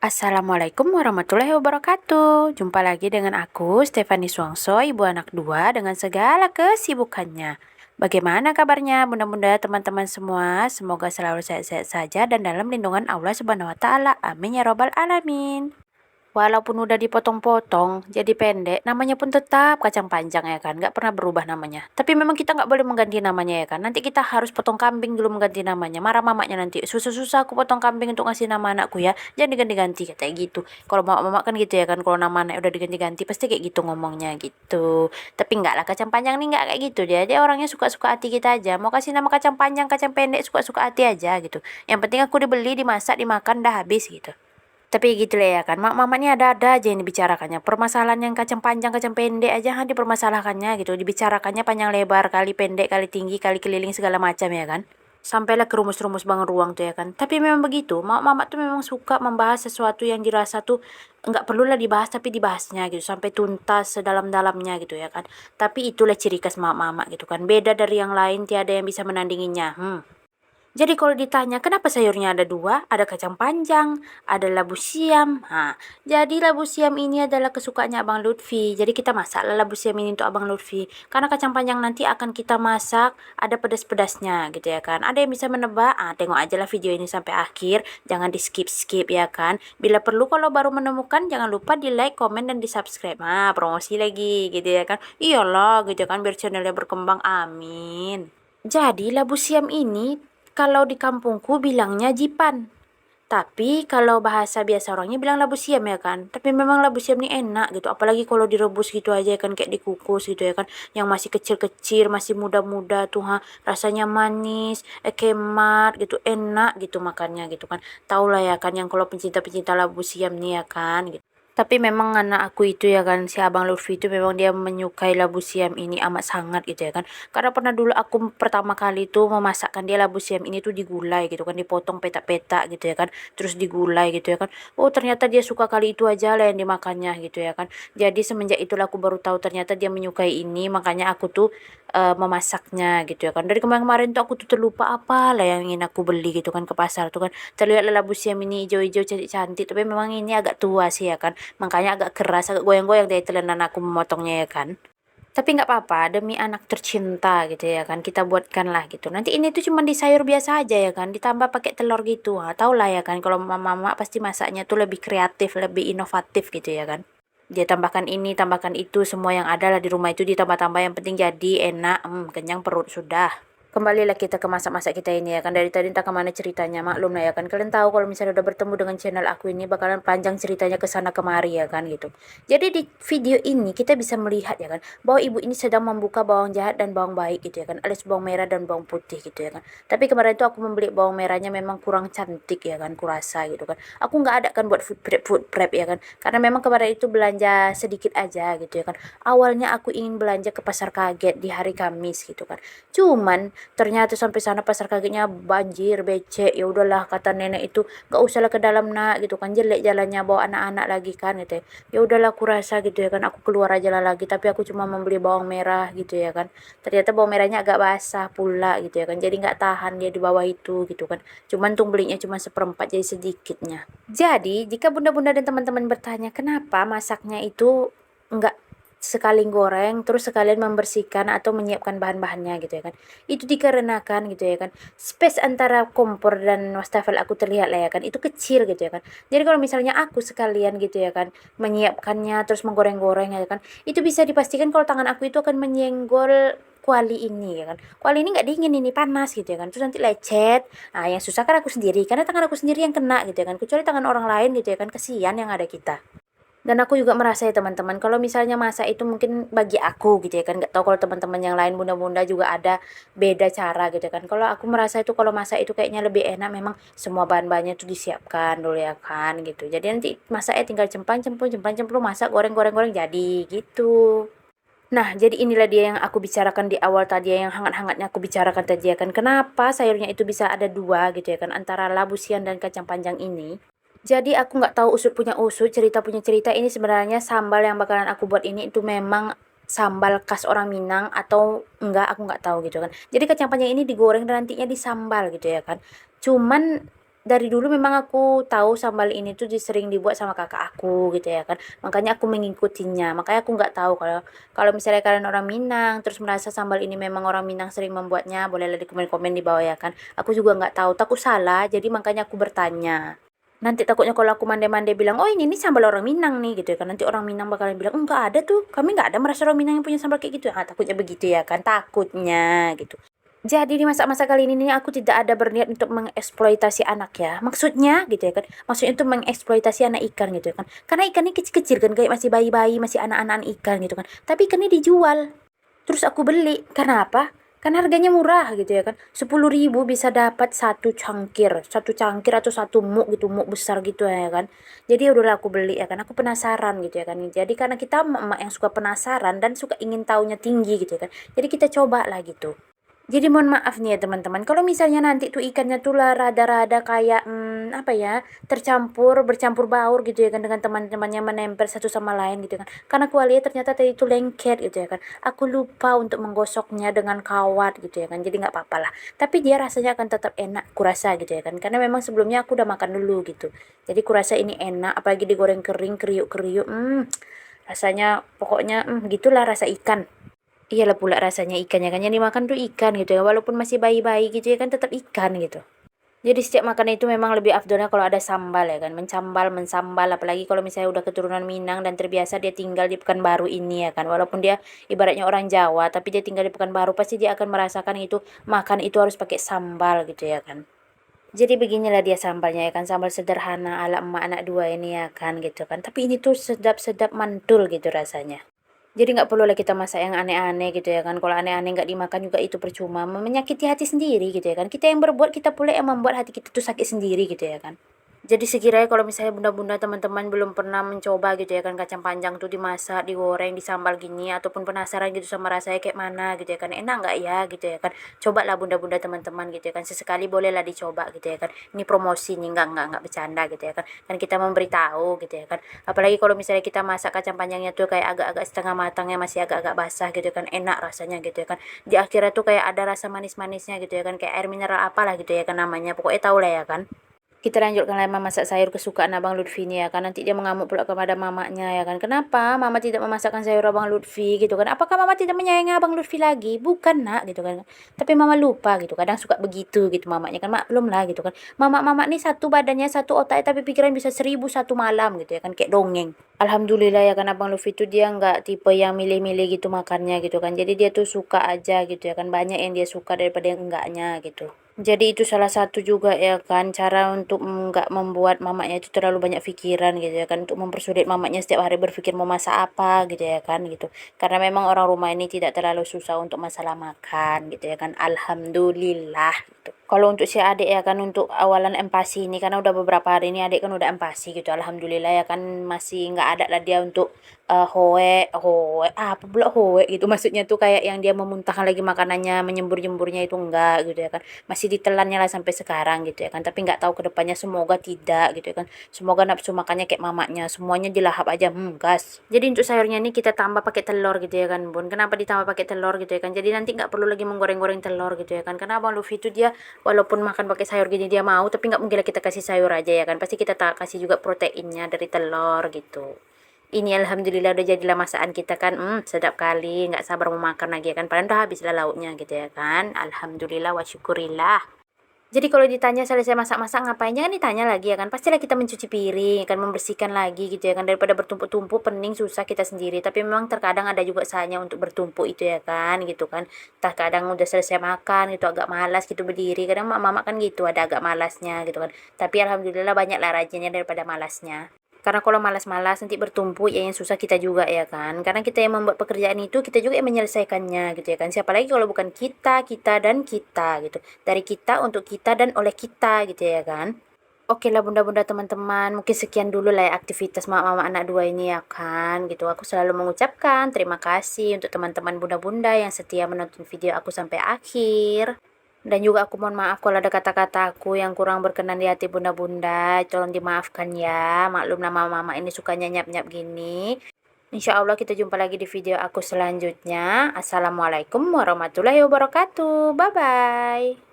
Assalamualaikum warahmatullahi wabarakatuh. Jumpa lagi dengan aku, Stefani Suangso, ibu anak dua dengan segala kesibukannya. Bagaimana kabarnya bunda-bunda teman-teman semua? Semoga selalu sehat-sehat saja dan dalam lindungan Allah Subhanahu wa taala. Amin ya robbal alamin. Walaupun udah dipotong-potong, jadi pendek, namanya pun tetap kacang panjang ya kan, nggak pernah berubah namanya. Tapi memang kita nggak boleh mengganti namanya ya kan. Nanti kita harus potong kambing dulu mengganti namanya. Marah mamanya nanti, susah-susah aku potong kambing untuk ngasih nama anakku ya. Jangan diganti-ganti, kayak gitu. Kalau mama kan gitu ya kan, kalau nama anak udah diganti-ganti pasti kayak gitu ngomongnya gitu. Tapi nggak lah, kacang panjang nih nggak kayak gitu dia orangnya suka-suka hati kita aja. Mau kasih nama kacang panjang, kacang pendek, suka-suka hati aja gitu. Yang penting aku dibeli, dimasak, dimakan, dah habis gitu. Tapi gitu lah ya kan, mak ini ada-ada aja yang dibicarakannya. Permasalahan yang kacang panjang, kacang pendek aja dipermasalahkannya gitu. Dibicarakannya panjang lebar, kali pendek, kali tinggi, kali keliling segala macam ya kan. Sampailah ke rumus-rumus bangun ruang tuh ya kan. Tapi memang begitu, mak tuh memang suka membahas sesuatu yang dirasa tuh nggak perlulah dibahas tapi dibahasnya gitu sampai tuntas sedalam-dalamnya gitu ya kan. Tapi itulah ciri khas mak gitu kan. Beda dari yang lain, tiada yang bisa menandinginya. Jadi kalau ditanya kenapa sayurnya ada dua, ada kacang panjang, ada labu siam. Jadi labu siam ini adalah kesukaannya Abang Lutfi. Jadi kita masaklah labu siam ini untuk Abang Lutfi. Karena kacang panjang nanti akan kita masak, ada pedas-pedasnya gitu ya kan. Ada yang bisa menebak? Tengok aja lah video ini sampai akhir. Jangan di skip-skip ya kan. Bila perlu kalau baru menemukan, jangan lupa di like, komen, dan di subscribe. Promosi lagi gitu ya kan. Iyalah gitu kan, biar channelnya berkembang. Amin. Jadi labu siam ini kalau di kampungku bilangnya jipan. Tapi kalau bahasa biasa orangnya bilang labu siam ya kan. Tapi memang labu siam ini enak gitu. Apalagi kalau direbus gitu aja kan kayak dikukus gitu ya kan. Yang masih kecil-kecil, masih muda-muda tuh rasanya manis, kemat gitu, enak gitu makannya gitu kan. Tahu lah ya kan yang kalau pencinta-pencinta labu siam nih ya kan gitu. Tapi memang anak aku itu ya kan, si Abang Lutfi itu memang dia menyukai labu siam ini amat sangat gitu ya kan. Karena pernah dulu aku pertama kali itu memasakkan dia labu siam ini tuh digulai gitu kan, dipotong petak-petak gitu ya kan, terus digulai gitu ya kan. Oh ternyata dia suka kali itu aja lah yang dimakannya gitu ya kan. Jadi semenjak itulah aku baru tahu ternyata dia menyukai ini, makanya aku tuh memasaknya gitu ya kan. Dari kemarin-kemarin tuh aku tuh terlupa apa lah yang ingin aku beli gitu kan ke pasar tuh kan. Terlihat labu siam ini hijau-hijau cantik-cantik, tapi memang ini agak tua sih ya kan. Makanya agak keras, agak goyang-goyang dari telan aku memotongnya ya kan. Tapi nggak apa-apa, demi anak tercinta gitu ya kan, kita buatkan lah gitu. Nanti ini tuh cuma di sayur biasa aja ya kan, ditambah pakai telur gitu. Tau lah ya kan, kalau mama-mama pasti masaknya tuh lebih kreatif, lebih inovatif gitu ya kan. Dia tambahkan ini, tambahkan itu, semua yang ada lah di rumah itu ditambah-tambah, yang penting jadi enak, kenyang perut sudah. Kembalilah kita ke masak-masak kita ini ya kan. Dari tadi entah kemana ceritanya, maklum lah ya kan. Kalian tahu kalau misalnya udah bertemu dengan channel aku ini bakalan panjang ceritanya ke sana kemari ya kan gitu. Jadi di video ini kita bisa melihat ya kan, bahwa ibu ini sedang membuka bawang jahat dan bawang baik gitu ya kan, alias bawang merah dan bawang putih gitu ya kan. Tapi kemarin itu aku membeli bawang merahnya memang kurang cantik ya kan, kurasa gitu kan. Aku nggak ada kan buat food prep ya kan, karena memang kemarin itu belanja sedikit aja gitu ya kan. Awalnya aku ingin belanja ke pasar kaget di hari Kamis gitu kan. Cuman ternyata sampai sana pasar kagetnya banjir, becek. Ya udahlah kata nenek itu, gak usahlah ke dalam nak gitu kan, jelek jalannya bawa anak-anak lagi kan gitu ya. Ya udahlah aku rasa gitu ya kan, aku keluar aja lah lagi, tapi aku cuma membeli bawang merah gitu ya kan. Ternyata bawang merahnya agak basah pula gitu ya kan, jadi nggak tahan dia di bawah itu gitu kan. Cuman tung belinya cuma seperempat, jadi sedikitnya. Jadi jika bunda-bunda dan teman-teman bertanya kenapa masaknya itu nggak sekali goreng terus sekalian membersihkan atau menyiapkan bahan-bahannya gitu ya kan, itu dikarenakan gitu ya kan, space antara kompor dan wastafel aku terlihat lah ya kan, itu kecil gitu ya kan. Jadi kalau misalnya aku sekalian gitu ya kan menyiapkannya terus menggoreng-goreng ya kan, itu bisa dipastikan kalau tangan aku itu akan menyenggol kuali ini ya kan. Kuali ini nggak dingin, ini panas gitu ya kan, terus nanti lecet. Yang susah kan aku sendiri karena tangan aku sendiri yang kena gitu ya kan, kecuali tangan orang lain gitu ya kan, kesian yang ada kita. Dan aku juga merasa ya teman-teman, kalau misalnya masak itu mungkin bagi aku gitu ya kan, nggak tahu kalau teman-teman yang lain bunda-bunda juga ada beda cara gitu kan. Kalau aku merasa itu kalau masak itu kayaknya lebih enak memang semua bahan-bahannya itu disiapkan dulu ya kan gitu. Jadi nanti masaknya tinggal cemplang-cemplung masak, goreng-goreng-goreng jadi gitu. Nah, jadi inilah dia yang aku bicarakan di awal tadi ya, yang hangat-hangatnya aku bicarakan tadi ya kan. Kenapa sayurnya itu bisa ada dua gitu ya kan, antara labu siam dan kacang panjang ini. Jadi aku nggak tahu usut punya usut, cerita punya cerita, ini sebenarnya sambal yang bakalan aku buat ini itu memang sambal khas orang Minang atau enggak, aku nggak tahu gitu kan. Jadi kacang panjang ini digoreng dan nantinya disambal gitu ya kan. Cuman dari dulu memang aku tahu sambal ini tuh sering dibuat sama kakak aku gitu ya kan. Makanya aku mengikutinya. Makanya aku nggak tahu kalau kalau misalnya kalian orang Minang terus merasa sambal ini memang orang Minang sering membuatnya, bolehlah di komen-komen di bawah ya kan. Aku juga nggak tahu, takut salah, jadi makanya aku bertanya. Nanti takutnya kalau aku mande-mande bilang, oh ini nih sambal orang Minang nih gitu ya kan. Nanti orang Minang bakalan bilang, enggak ada tuh, kami nggak ada merasa orang Minang yang punya sambal kayak gitu. Ah, takutnya begitu ya kan, takutnya gitu. Jadi di masa-masa kali ini nih aku tidak ada berniat untuk mengeksploitasi anak ya. Maksudnya gitu ya kan. Maksudnya itu mengeksploitasi anak ikan gitu ya kan. Karena ikan ini kecil-kecil kan kayak masih bayi-bayi, masih anak-anak ikan gitu kan. Tapi ikan ini dijual. Terus aku beli. Karena apa? Karena harganya murah gitu ya kan. 10.000 bisa dapat satu cangkir. Satu cangkir atau satu muk gitu. Muk besar gitu ya kan. Jadi ya udahlah aku beli ya kan. Aku penasaran gitu ya kan. Jadi karena kita emak yang suka penasaran dan suka ingin taunya tinggi gitu ya kan. Jadi kita coba lah gitu. Jadi mohon maaf nih ya teman-teman, kalau misalnya nanti tuh ikannya tuh lah rada-rada kayak apa ya, bercampur baur gitu ya kan dengan teman-temannya menempel satu sama lain gitu kan. Karena aku lihat ternyata tadi itu lengket gitu ya kan. Aku lupa untuk menggosoknya dengan kawat gitu ya kan. Jadi nggak apa-apa lah. Tapi dia rasanya akan tetap enak kurasa gitu ya kan. Karena memang sebelumnya aku udah makan dulu gitu. Jadi kurasa ini enak, apalagi digoreng kering, kriuk-kriuk. Rasanya pokoknya gitulah rasa ikan. Iyalah pula rasanya ikannya kan yang dimakan tuh ikan gitu ya walaupun masih bayi-bayi gitu ya kan tetap ikan gitu. Jadi setiap makanan itu memang lebih afdolnya kalau ada sambal ya kan mensambal apalagi kalau misalnya udah keturunan Minang dan terbiasa dia tinggal di Pekanbaru ini ya kan walaupun dia ibaratnya orang Jawa tapi dia tinggal di Pekanbaru pasti dia akan merasakan itu makan itu harus pakai sambal gitu ya kan. Jadi beginilah dia sambalnya ya kan sambal sederhana ala emak anak dua ini ya kan gitu kan tapi ini tuh sedap-sedap mantul gitu rasanya. Jadi nggak perlu lah kita masak yang aneh-aneh gitu ya kan. Kalau aneh-aneh nggak dimakan juga itu percuma. Menyakiti hati sendiri gitu ya kan. Kita yang berbuat, kita pula yang membuat hati kita tuh sakit sendiri gitu ya kan. Jadi sekiranya kalau misalnya bunda-bunda teman-teman belum pernah mencoba gitu ya kan kacang panjang tuh dimasak, digoreng, disambal gini ataupun penasaran gitu sama rasanya kayak mana gitu ya kan. Enak nggak ya gitu ya kan. Cobalah bunda-bunda teman-teman gitu ya kan. Sesekali bolehlah dicoba gitu ya kan. Ini promosi nih nggak bercanda gitu ya kan. Kan kita memberitahu gitu ya kan. Apalagi kalau misalnya kita masak kacang panjangnya tuh kayak agak-agak setengah matangnya masih agak-agak basah gitu kan. Enak rasanya gitu ya kan. Di akhirnya tuh kayak ada rasa manis-manisnya gitu ya kan. Kayak air mineral apalah gitu ya kan namanya. Pokoknya tahu lah ya kan. Kita lanjutkan lagi memasak sayur kesukaan Abang Lutfi nih ya kan. Nanti dia mengamuk pula kepada mamanya ya kan. Kenapa mama tidak memasakkan sayur Abang Lutfi gitu kan. Apakah mama tidak menyayangi Abang Lutfi lagi? Bukan nak gitu kan. Tapi mama lupa gitu. Kadang suka begitu gitu mamanya kan. Maklum lah gitu kan. Mama-mama nih satu badannya satu otak tapi pikiran bisa 1000 satu malam gitu ya kan. Kayak dongeng. Alhamdulillah ya kan Abang Lutfi tuh dia nggak tipe yang milih-milih gitu makannya gitu kan. Jadi dia tuh suka aja gitu ya kan. Banyak yang dia suka daripada yang enggaknya gitu. Jadi itu salah satu juga ya kan cara untuk nggak membuat mamanya itu terlalu banyak pikiran gitu ya kan untuk mempersulit mamanya setiap hari berpikir mau masak apa gitu ya kan gitu karena memang orang rumah ini tidak terlalu susah untuk masalah makan gitu ya kan alhamdulillah gitu. Kalau untuk si adik ya kan untuk awalan empasi ini karena udah beberapa hari ini adik kan udah empasi gitu alhamdulillah ya kan masih nggak ada lah dia untuk hoe hoe apa pula hoe gitu maksudnya tuh kayak yang dia memuntahkan lagi makanannya menyembur-nyemburnya itu enggak gitu ya kan masih ditelannya lah sampai sekarang gitu ya kan tapi nggak tahu kedepannya semoga tidak gitu ya kan semoga nafsu makannya kayak mamanya semuanya dilahap aja gas. Jadi untuk sayurnya ini kita tambah pakai telur gitu ya kan bun kenapa ditambah pakai telur gitu ya kan jadi nanti nggak perlu lagi menggoreng-goreng telur gitu ya kan karena Abang Luffy itu dia walaupun makan pakai sayur gini dia mau tapi nggak mungkin lah kita kasih sayur aja ya kan pasti kita tak kasih juga proteinnya dari telur gitu. Ini alhamdulillah udah jadilah masakan kita kan sedap kali nggak sabar mau makan lagi ya kan padahal udah habis lah lauknya gitu ya kan alhamdulillah wa syukurillah. Jadi kalau ditanya selesai masak-masak ngapain jangan ditanya lagi ya kan pastilah kita mencuci piring kan membersihkan lagi gitu ya kan daripada bertumpuk-tumpuk pening susah kita sendiri tapi memang terkadang ada juga saatnya untuk bertumpuk itu ya kan gitu kan terkadang udah selesai makan gitu agak malas gitu berdiri kadang mama kan gitu ada agak malasnya gitu kan tapi alhamdulillah banyak lah rajinnya daripada malasnya. Karena kalau malas-malas nanti bertumpuk ya yang susah kita juga ya kan. Karena kita yang membuat pekerjaan itu kita juga yang menyelesaikannya gitu ya kan. Siapa lagi kalau bukan kita, kita dan kita gitu. Dari kita untuk kita dan oleh kita gitu ya kan. Oke lah bunda-bunda teman-teman, mungkin sekian dulu lah ya aktivitas mama-mama anak dua ini ya kan gitu. Aku selalu mengucapkan terima kasih untuk teman-teman bunda-bunda yang setia menonton video aku sampai akhir. Dan juga aku mohon maaf kalau ada kata-kata aku yang kurang berkenan di hati bunda-bunda. Tolong dimaafkan ya. Maklum nama mama ini sukanya nyap-nyap gini. Insya Allah kita jumpa lagi di video aku selanjutnya. Assalamualaikum warahmatullahi wabarakatuh. Bye-bye.